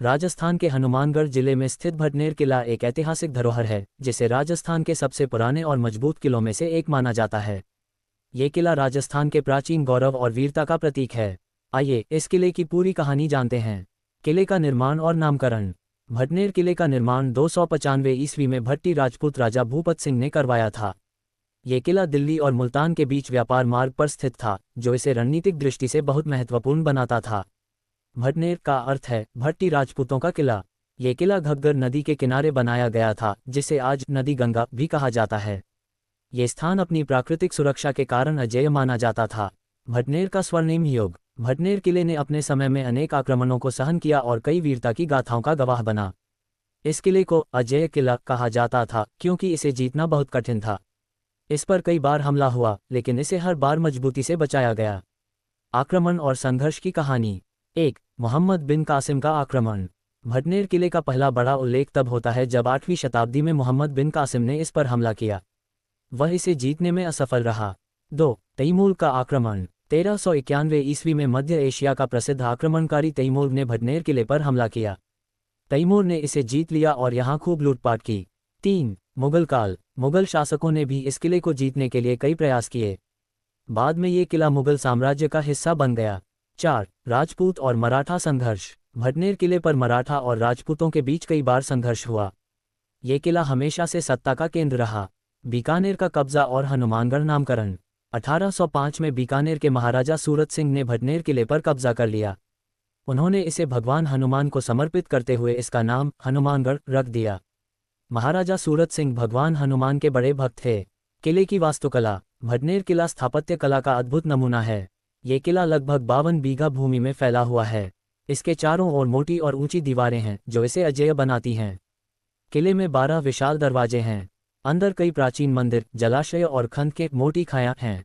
राजस्थान के हनुमानगढ़ जिले में स्थित भटनेर किला एक ऐतिहासिक धरोहर है, जिसे राजस्थान के सबसे पुराने और मजबूत किलों में से एक माना जाता है। ये किला राजस्थान के प्राचीन गौरव और वीरता का प्रतीक है। आइए इस किले की पूरी कहानी जानते हैं। किले का निर्माण और नामकरण। भटनेर किले का निर्माण 295 ईस्वी में भट्टी राजपूत राजा भूपत सिंह ने करवाया था। ये किला दिल्ली और मुल्तान के बीच व्यापार मार्ग पर स्थित था, जो इसे रणनीतिक दृष्टि से बहुत महत्वपूर्ण बनाता था। भटनेर का अर्थ है भट्टी राजपूतों का किला। ये किला घग्गर नदी के किनारे बनाया गया था, जिसे आज नदी गंगा भी कहा जाता है। ये स्थान अपनी प्राकृतिक सुरक्षा के कारण अजेय माना जाता था। भटनेर का स्वर्णिम युग। भटनेर किले ने अपने समय में अनेक आक्रमणों को सहन किया और कई वीरता की गाथाओं का गवाह बना। इस किले को अजेय किला कहा जाता था क्योंकि इसे जीतना बहुत कठिन था। इस पर कई बार हमला हुआ, लेकिन इसे हर बार मजबूती से बचाया गया। आक्रमण और संघर्ष की कहानी। 1. मोहम्मद बिन कासिम का आक्रमण। भटनेर किले का पहला बड़ा उल्लेख तब होता है जब 8वीं शताब्दी में मोहम्मद बिन कासिम ने इस पर हमला किया। वह इसे जीतने में असफल रहा। 2. तैमूर का आक्रमण। 1391 ईस्वी में मध्य एशिया का प्रसिद्ध आक्रमणकारी तैमूर ने भटनेर किले पर हमला किया। तैमूर ने इसे जीत लिया और यहाँ खूब लूटपाट की। 3. मुगल काल। मुगल शासकों ने भी इस किले को जीतने के लिए कई प्रयास किए। बाद में ये किला मुगल साम्राज्य का हिस्सा बन गया। 4. राजपूत और मराठा संघर्ष। भटनेर किले पर मराठा और राजपूतों के बीच कई बार संघर्ष हुआ। ये किला हमेशा से सत्ता का केंद्र रहा। बीकानेर का कब्जा और हनुमानगढ़ नामकरण। 1805 में बीकानेर के महाराजा सूरत सिंह ने भटनेर किले पर कब्जा कर लिया। उन्होंने इसे भगवान हनुमान को समर्पित करते हुए इसका नाम हनुमानगढ़ रख दिया। महाराजा सूरत सिंह भगवान हनुमान के बड़े भक्त थे। किले की वास्तुकला। भटनेर किला स्थापत्य कला का अद्भुत नमूना है। ये किला लगभग 52 बीघा भूमि में फैला हुआ है। इसके चारों ओर मोटी और ऊंची दीवारें हैं जो इसे अजेय बनाती हैं। किले में 12 विशाल दरवाजे हैं। अंदर कई प्राचीन मंदिर, जलाशय और खंड के मोटी खायां हैं।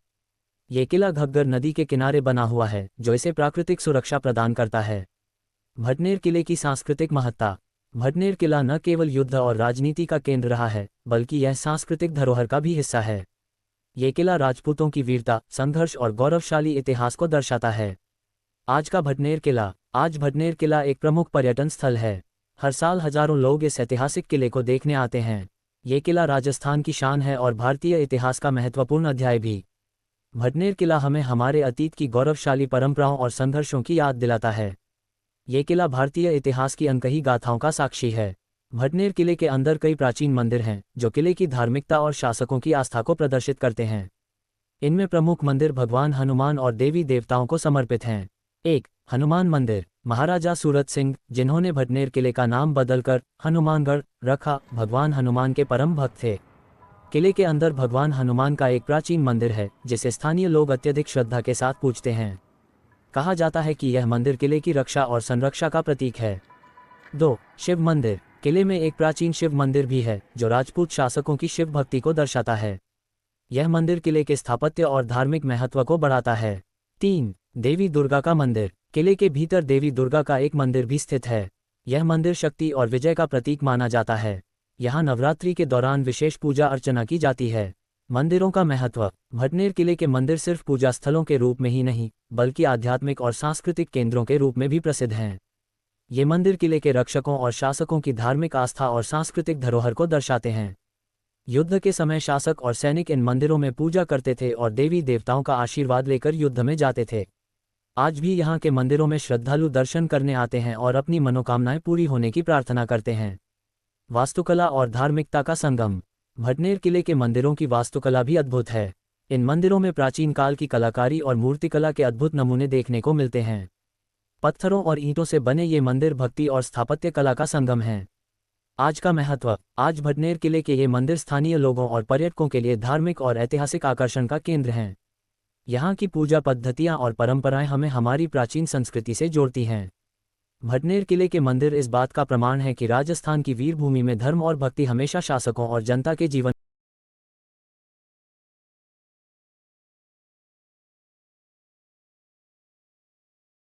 ये किला घग्गर नदी के किनारे बना हुआ है, जो इसे प्राकृतिक सुरक्षा प्रदान करता है। भटनेर किले की सांस्कृतिक महत्ता। भटनेर किला न केवल युद्ध और राजनीति का केंद्र रहा है, बल्कि यह सांस्कृतिक धरोहर का भी हिस्सा है। ये किला राजपूतों की वीरता, संघर्ष और गौरवशाली इतिहास को दर्शाता है। आज का भटनेर किला। आज भटनेर किला एक प्रमुख पर्यटन स्थल है। हर साल हजारों लोग इस ऐतिहासिक किले को देखने आते हैं। ये किला राजस्थान की शान है और भारतीय इतिहास का महत्वपूर्ण अध्याय भी। भटनेर किला हमें हमारे अतीत की गौरवशाली परंपराओं और संघर्षों की याद दिलाता है। ये किला भारतीय इतिहास की अनकही गाथाओं का साक्षी है। भटनेर किले के अंदर कई प्राचीन मंदिर हैं, जो किले की धार्मिकता और शासकों की आस्था को प्रदर्शित करते हैं। इनमें प्रमुख मंदिर भगवान हनुमान और देवी देवताओं को समर्पित हैं। 1. हनुमान मंदिर। महाराजा सूरत सिंह, जिन्होंने भटनेर किले का नाम बदलकर हनुमानगढ़ रखा, भगवान हनुमान के परम भक्त थे। किले के अंदर भगवान हनुमान का एक प्राचीन मंदिर है, जिसे स्थानीय लोग अत्यधिक श्रद्धा के साथ पूजते हैं। कहा जाता है कि यह मंदिर किले की रक्षा और संरक्षा का प्रतीक है। 2. शिव मंदिर। किले में एक प्राचीन शिव मंदिर भी है, जो राजपूत शासकों की शिव भक्ति को दर्शाता है। यह मंदिर किले के स्थापत्य और धार्मिक महत्व को बढ़ाता है। 3. देवी दुर्गा का मंदिर। किले के भीतर देवी दुर्गा का एक मंदिर भी स्थित है। यह मंदिर शक्ति और विजय का प्रतीक माना जाता है। यहाँ नवरात्रि के दौरान विशेष पूजा अर्चना की जाती है। मंदिरों का महत्व। भटनेर किले के मंदिर सिर्फ पूजा स्थलों के रूप में ही नहीं, बल्कि आध्यात्मिक और सांस्कृतिक केंद्रों के रूप में भी प्रसिद्ध हैं। ये मंदिर किले के रक्षकों और शासकों की धार्मिक आस्था और सांस्कृतिक धरोहर को दर्शाते हैं। युद्ध के समय शासक और सैनिक इन मंदिरों में पूजा करते थे और देवी देवताओं का आशीर्वाद लेकर युद्ध में जाते थे। आज भी यहाँ के मंदिरों में श्रद्धालु दर्शन करने आते हैं और अपनी मनोकामनाएं पूरी होने की प्रार्थना करते हैं। वास्तुकला और धार्मिकता का संगम। भटनेर किले के मंदिरों की वास्तुकला भी अद्भुत है। इन मंदिरों में प्राचीन काल की कलाकारी और मूर्तिकला के अद्भुत नमूने देखने को मिलते हैं। पत्थरों और ईंटों से बने ये मंदिर भक्ति और स्थापत्य कला का संगम हैं। आज का महत्व। आज भटनेर किले के ये मंदिर स्थानीय लोगों और पर्यटकों के लिए धार्मिक और ऐतिहासिक आकर्षण का केंद्र हैं। यहाँ की पूजा पद्धतियाँ और परंपराएं हमें हमारी प्राचीन संस्कृति से जोड़ती हैं। भटनेर किले के मंदिर इस बात का प्रमाण है कि राजस्थान की वीर भूमि में धर्म और भक्ति हमेशा शासकों और जनता के जीवन